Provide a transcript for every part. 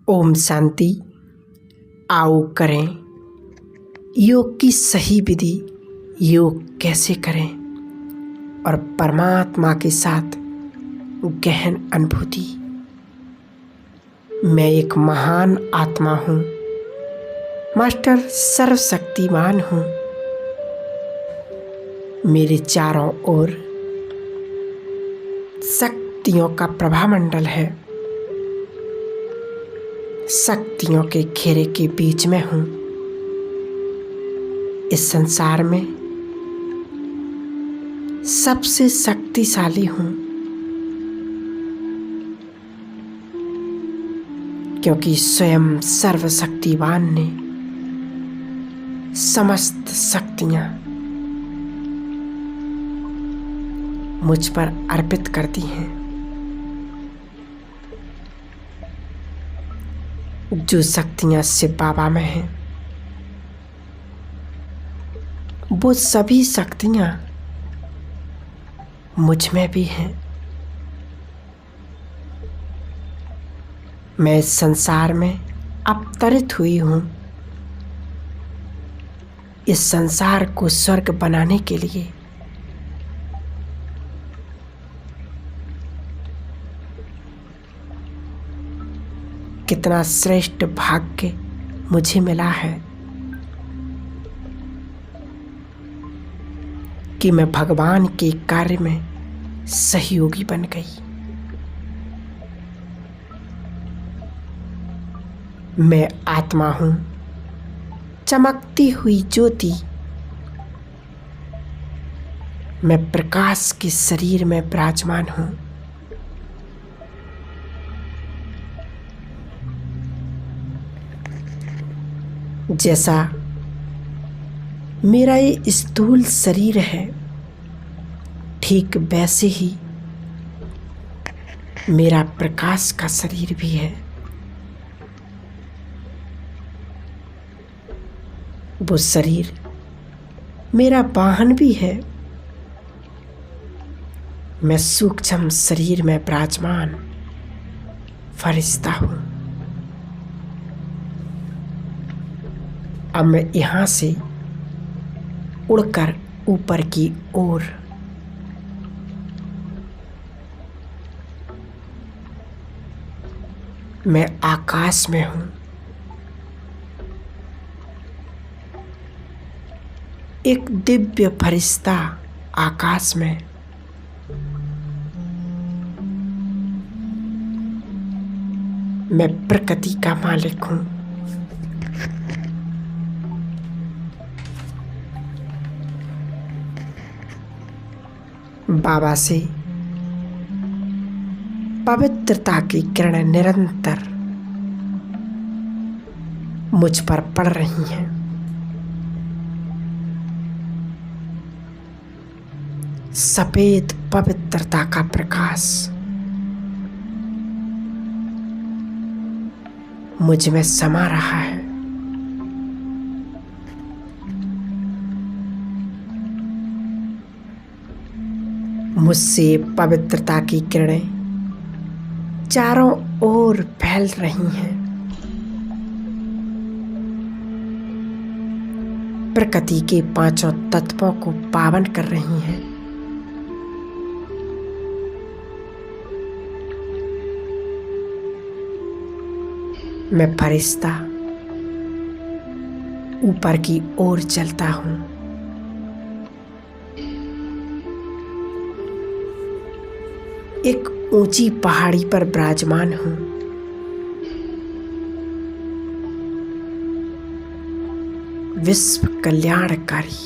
ओम शांति। आओ करें योग की सही विधि। योग कैसे करें और परमात्मा के साथ गहन अनुभूति। मैं एक महान आत्मा हूँ, मास्टर सर्वशक्तिमान हूँ। मेरे चारों ओर शक्तियों का प्रभामंडल है। शक्तियों के घेरे के बीच में हूँ। इस संसार में सबसे शक्तिशाली हूँ, क्योंकि स्वयं सर्वशक्तिवान ने समस्त शक्तियाँ मुझ पर अर्पित कर दी हैं। जो शक्तियाँ शिव बाबा में हैं, वो सभी शक्तियाँ मुझ में भी हैं। मैं इस संसार में अवतरित हुई हूँ, इस संसार को स्वर्ग बनाने के लिए। कितना श्रेष्ठ भाग्य मुझे मिला है कि मैं भगवान के कार्य में सहयोगी बन गई। मैं आत्मा हूँ, चमकती हुई ज्योति। मैं प्रकाश के शरीर में विराजमान हूँ। जैसा मेरा ये स्थूल शरीर है, ठीक वैसे ही मेरा प्रकाश का शरीर भी है। वो शरीर मेरा वाहन भी है। मैं सूक्ष्म शरीर में विराजमान फरिश्ता हूँ। अब मैं यहाँ से उड़कर ऊपर की ओर मैं आकाश में हूँ। एक दिव्य फरिश्ता आकाश में। मैं प्रकृति का मालिक हूँ। बाबा से पवित्रता की किरणें निरंतर मुझ पर पड़ रही हैं। सफेद पवित्रता का प्रकाश मुझ में समा रहा है। मुझसे पवित्रता की किरणें चारों ओर फैल रही हैं। प्रकृति के पांचों तत्वों को पावन कर रही हैं। मैं फरिश्ता ऊपर की ओर चलता हूँ। एक ऊंची पहाड़ी पर विराजमान हूँ। विश्व कल्याणकारी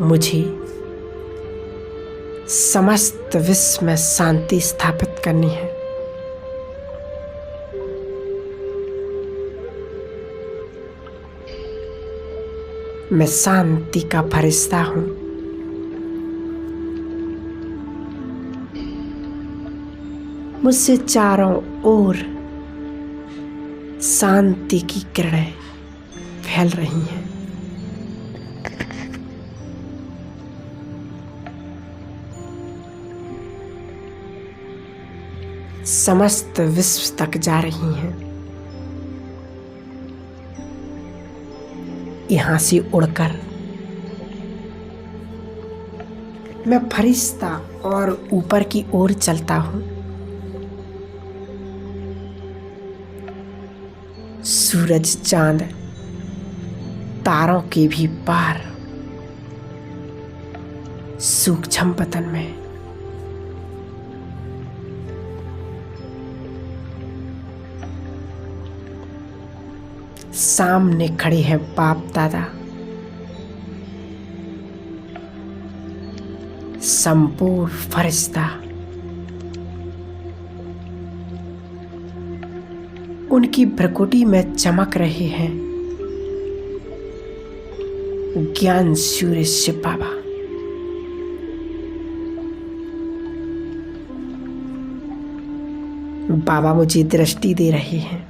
मुझे समस्त विश्व में शांति स्थापित करनी है। मैं शांति का फरिश्ता हूँ। मुझसे चारों ओर शांति की किरणें फैल रही हैं। समस्त विश्व तक जा रही हैं। यहाँ से उड़कर मैं फरिश्ता और ऊपर की ओर चलता हूँ। सूरज, चांद, तारों के भी पार सूक्ष्म पतन में सामने खड़े हैं बाप दादा, संपूर्ण फरिश्ता। उनकी भ्रकुटी में चमक रहे हैं ज्ञान सूर्य शिव बाबा। बाबा मुझे दृष्टि दे रहे हैं।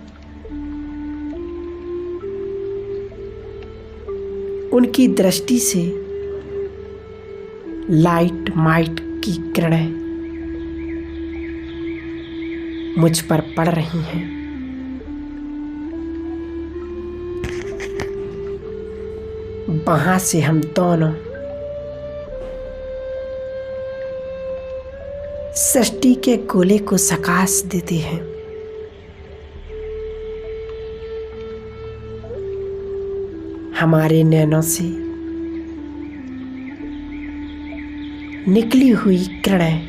उनकी दृष्टि से लाइट माइट की किरणें मुझ पर पड़ रही हैं। वहां से हम दोनों सृष्टि के गोले को सकाश देते हैं। हमारे नैनों से निकली हुई किरणें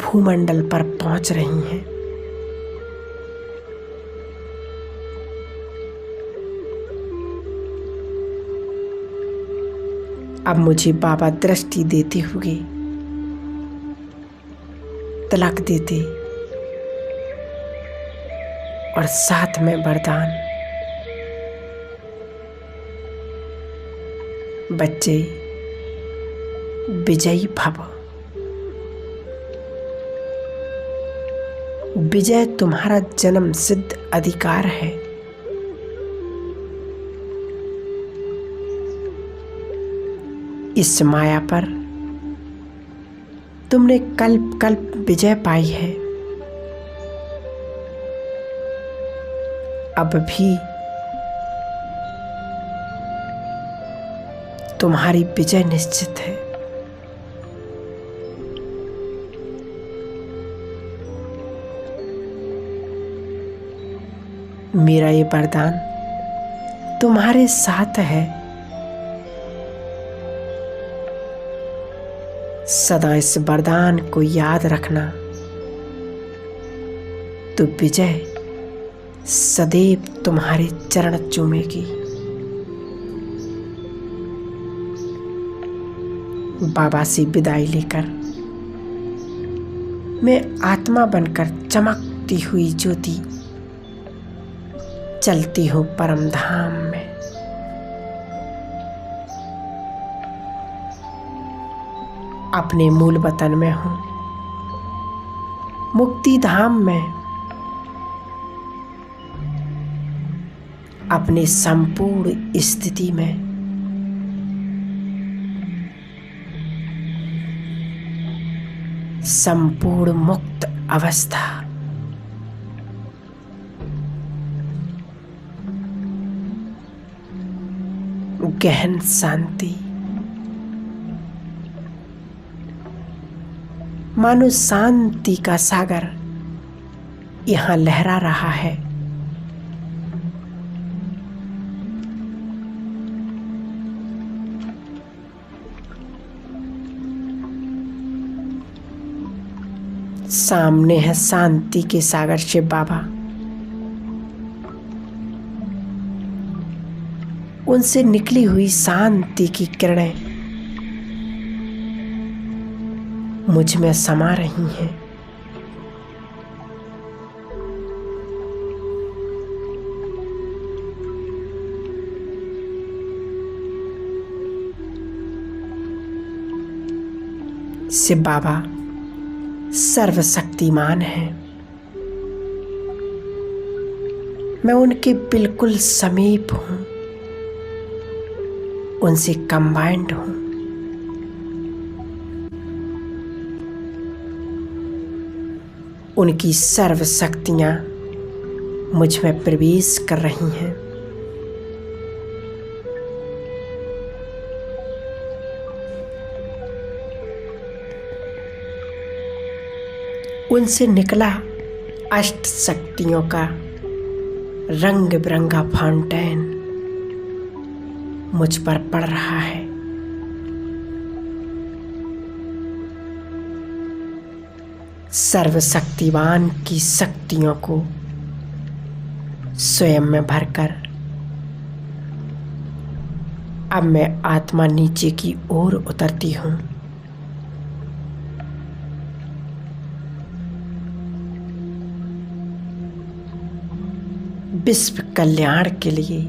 भूमंडल पर पहुंच रही हैं। अब मुझे बाबा दृष्टि देते हुए तिलक देते और साथ में वरदान, बच्चे विजयी भव। विजय तुम्हारा जन्म सिद्ध अधिकार है। इस माया पर तुमने कल्प कल्प विजय पाई है। अब भी तुम्हारी विजय निश्चित है। मेरा ये वरदान तुम्हारे साथ है। सदा इस वरदान को याद रखना, तो विजय सदैव तुम्हारे चरण चूमेगी। बाबा से विदाई लेकर मैं आत्मा बनकर चमकती हुई ज्योति चलती हूँ परम धाम में। अपने मूल वतन में हूँ, मुक्ति धाम में, अपनी संपूर्ण स्थिति में संपूर्ण मुक्त अवस्था। गहन शांति, मानो शांति का सागर यहाँ लहरा रहा है। सामने है शांति के सागर शिव बाबा। उनसे निकली हुई शांति की किरणें मुझ में समा रही हैं। शिव बाबा सर्वशक्तिमान हैं। मैं उनके बिल्कुल समीप हूँ, उनसे कंबाइंड हूँ। उनकी सर्व शक्तियाँ मुझ में प्रवेश कर रही हैं। उनसे निकला अष्ट शक्तियों का रंग बिरंगा फाउंटेन मुझ पर पड़ रहा है। सर्वशक्तिवान की शक्तियों को स्वयं में भरकर अब मैं आत्मा नीचे की ओर उतरती हूँ। विश्व कल्याण के लिए,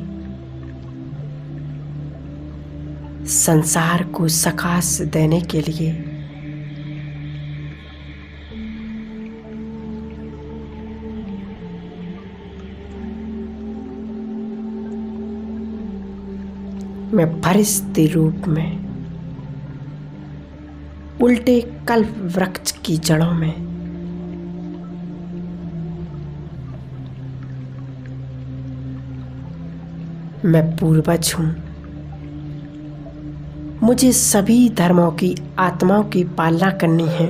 संसार को सकाश देने के लिए मैं फरिश्ते रूप में उल्टे कल्प वृक्ष की जड़ों में मैं पूर्वज हूँ। मुझे सभी धर्मों की आत्माओं की पालना करनी है।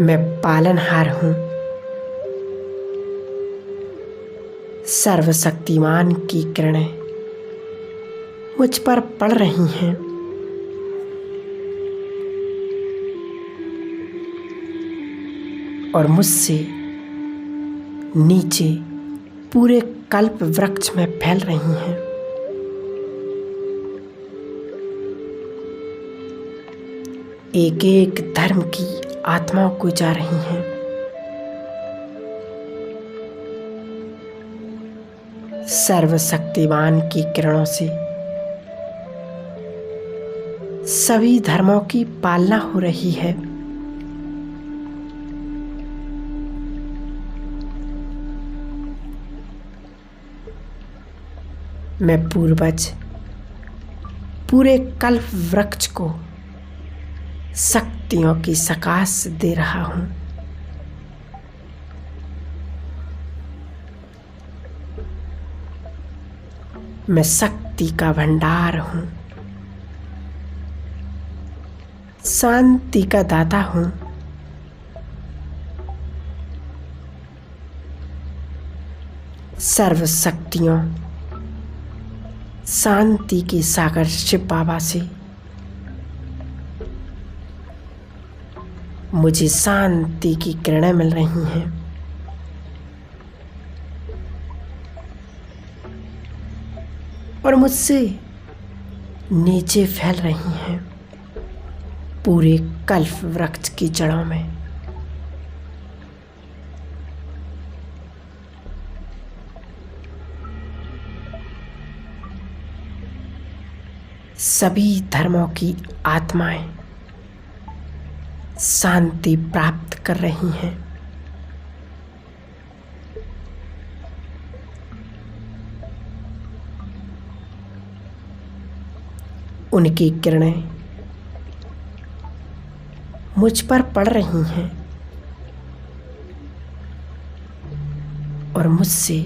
मैं पालनहार हूँ। सर्वशक्तिमान की किरणें मुझ पर पड़ रही हैं। और मुझसे नीचे पूरे कल्प वृक्ष में फैल रही हैं। एक एक धर्म की आत्माओं को जा रही हैं। सर्वशक्तिवान की किरणों से सभी धर्मों की पालना हो रही है। मैं पूर्वज पूरे कल्प वृक्ष को शक्तियों की सकाश दे रहा हूँ। मैं शक्ति का भंडार हूँ। शांति का दाता हूँ। सर्व शक्तियों शांति के सागर शिव बाबा से मुझे शांति की किरणें मिल रही हैं। और मुझसे नीचे फैल रही हैं पूरे कल्प वृक्ष की जड़ों में। सभी धर्मों की आत्माएं शांति प्राप्त कर रही हैं। उनकी किरणें मुझ पर पड़ रही हैं और मुझसे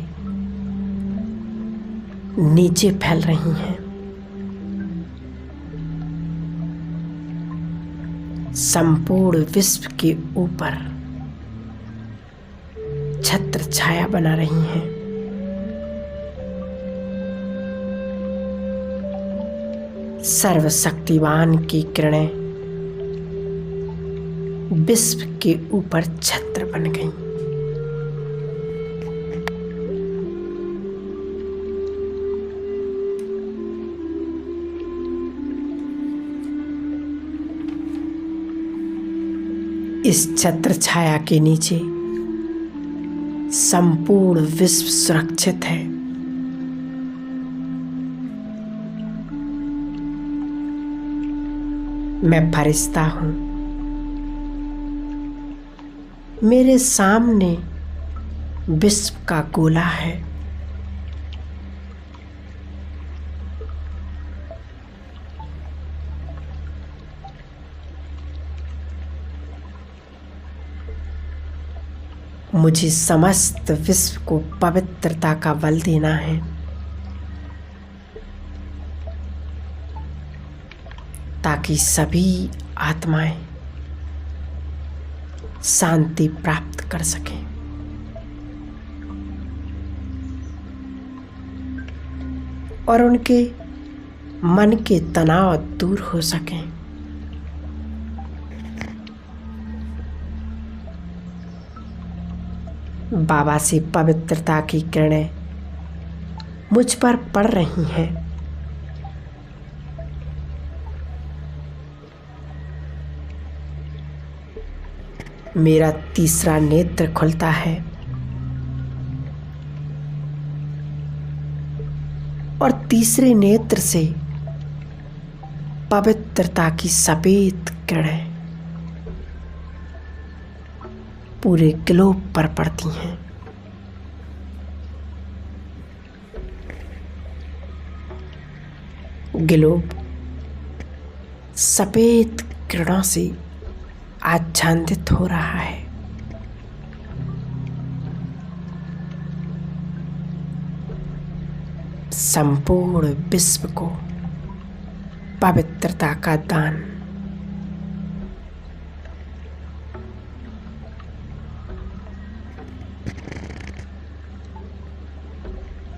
नीचे फैल रही हैं। संपूर्ण विश्व के ऊपर छत्र छाया बना रही हैं। सर्वशक्तिवान की किरणें विश्व के ऊपर छत्र बन गईं। इस छत्र छाया के नीचे संपूर्ण विश्व सुरक्षित है। मैं फरिश्ता हूं। मेरे सामने विश्व का गोला है। मुझे समस्त विश्व को पवित्रता का बल देना है। ताकि सभी आत्माएं शांति प्राप्त कर सकें। और उनके मन के तनाव दूर हो सकें। बाबा से पवित्रता की किरणें मुझ पर पड़ रही हैं। मेरा तीसरा नेत्र खुलता है और तीसरे नेत्र से पवित्रता की सफेद किरणें पूरे ग्लोब पर पड़ती हैं। ग्लोब सफेद किरणों से आच्छादित हो रहा है। संपूर्ण विश्व को पवित्रता का दान।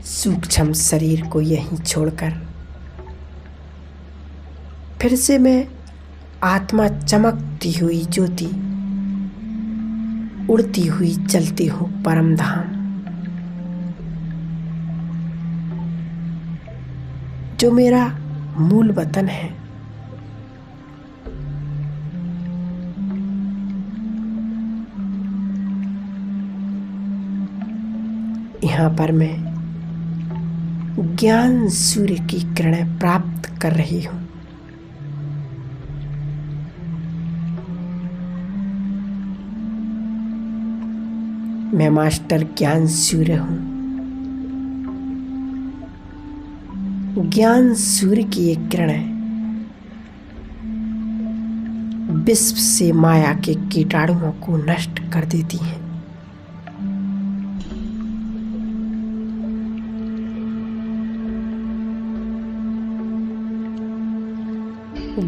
सूक्ष्म शरीर को यहीं छोड़कर फिर से मैं आत्मा चमकती हुई ज्योति उड़ती हुई चलती हूँ परम धाम, जो मेरा मूल वतन है। यहाँ पर मैं ज्ञान सूर्य की किरणें प्राप्त कर रही हूँ। मैं मास्टर ज्ञान सूर्य हूँ। ज्ञान सूर्य की ये किरणें विश्व से माया के कीटाणुओं को नष्ट कर देती हैं।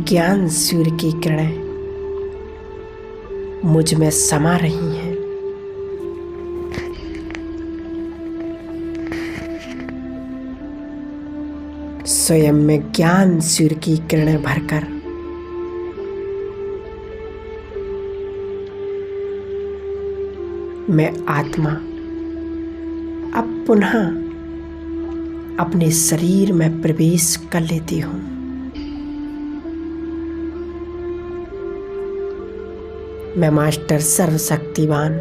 ज्ञान सूर्य की किरणें मुझ में समा रही हैं। स्वयं में ज्ञान सूर्य की किरणें भरकर मैं आत्मा अब पुनः अपने शरीर में प्रवेश कर लेती हूँ। मैं मास्टर सर्वशक्तिवान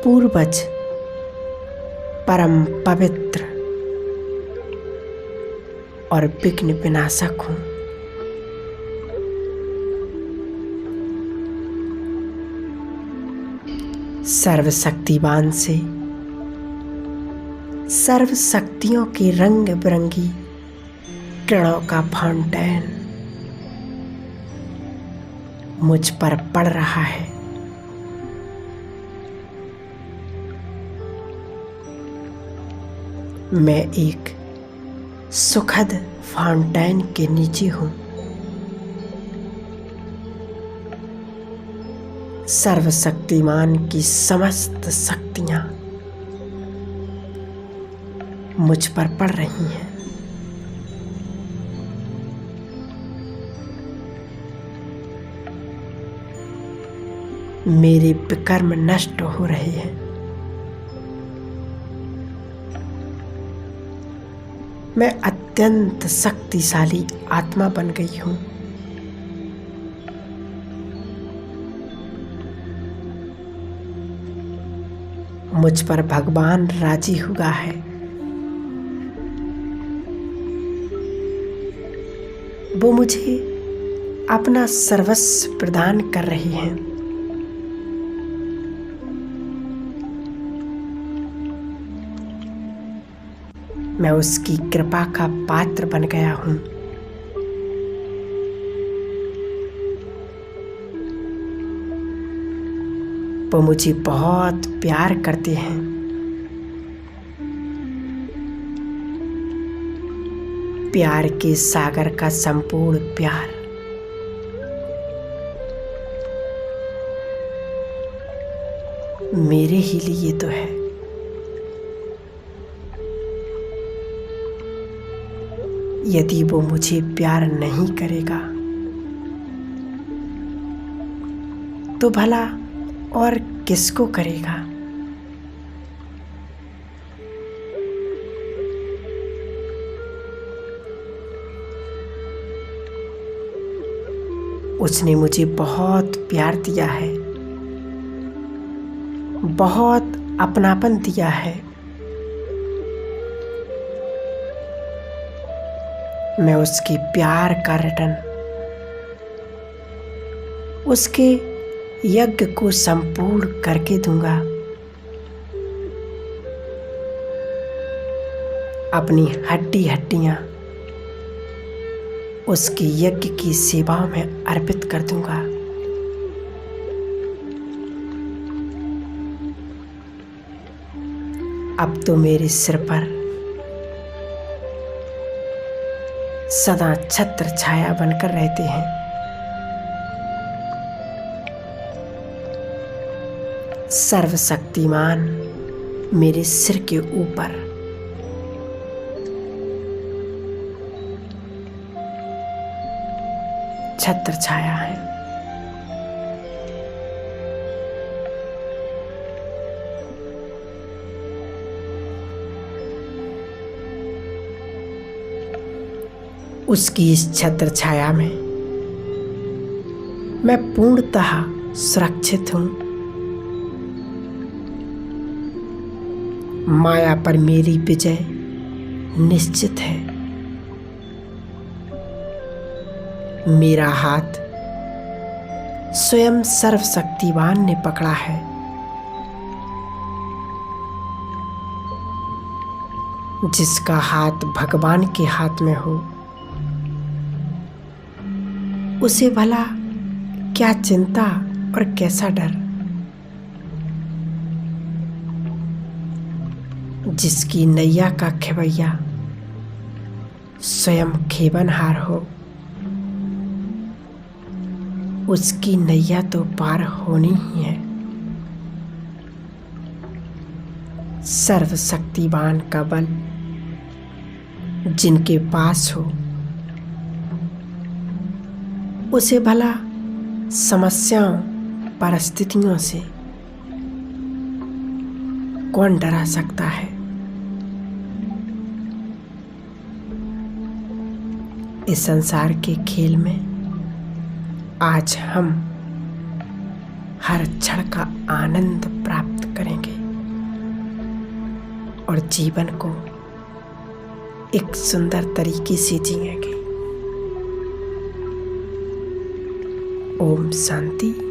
पूर्वज परम पवित्र और विघ्न विनाशक हूँ। सर्वशक्तिवान से सर्व शक्तियों की रंग बिरंगी किरणों का फाउंटेन मुझ पर पड़ रहा है। मैं एक सुखद फाउंटेन के नीचे हूँ। सर्वशक्तिमान की समस्त शक्तियाँ मुझ पर पड़ रही हैं। मेरे विकर्म नष्ट हो रहे हैं। मैं अत्यंत शक्तिशाली आत्मा बन गई हूँ। मुझ पर भगवान राजी हुआ है। वो मुझे अपना सर्वस्व प्रदान कर रही हैं। मैं उसकी कृपा का पात्र बन गया हूँ। वो मुझे बहुत प्यार करते हैं। प्यार के सागर का संपूर्ण प्यार मेरे ही लिए तो है। यदि वो मुझे प्यार नहीं करेगा तो भला और किसको करेगा? उसने मुझे बहुत प्यार दिया है, बहुत अपनापन दिया है। मैं उसके प्यार का रिटर्न उसके यज्ञ को संपूर्ण करके दूंगा। अपनी हड्डी हड्डियां उसके यज्ञ की सेवाओं में अर्पित कर दूंगा। अब तो मेरे सिर पर सदा छत्र छाया बनकर रहते हैं। सर्वशक्तिमान मेरे सिर के ऊपर छत्र छाया है। उसकी इस छत्र छाया में मैं पूर्णतः सुरक्षित हूं। माया पर मेरी विजय निश्चित है। मेरा हाथ स्वयं सर्वशक्तिवान ने पकड़ा है। जिसका हाथ भगवान के हाथ में हो उसे भला क्या चिंता और कैसा डर। जिसकी नैया का खेवैया स्वयं खेवनहार हो उसकी नैया तो पार होनी ही है। सर्वशक्तिवान का बल जिनके पास हो उसे भला समस्याओं परिस्थितियों से कौन डरा सकता है। इस संसार के खेल में आज हम हर क्षण का आनंद प्राप्त करेंगे और जीवन को एक सुंदर तरीके से जिएंगे। ओम शांति।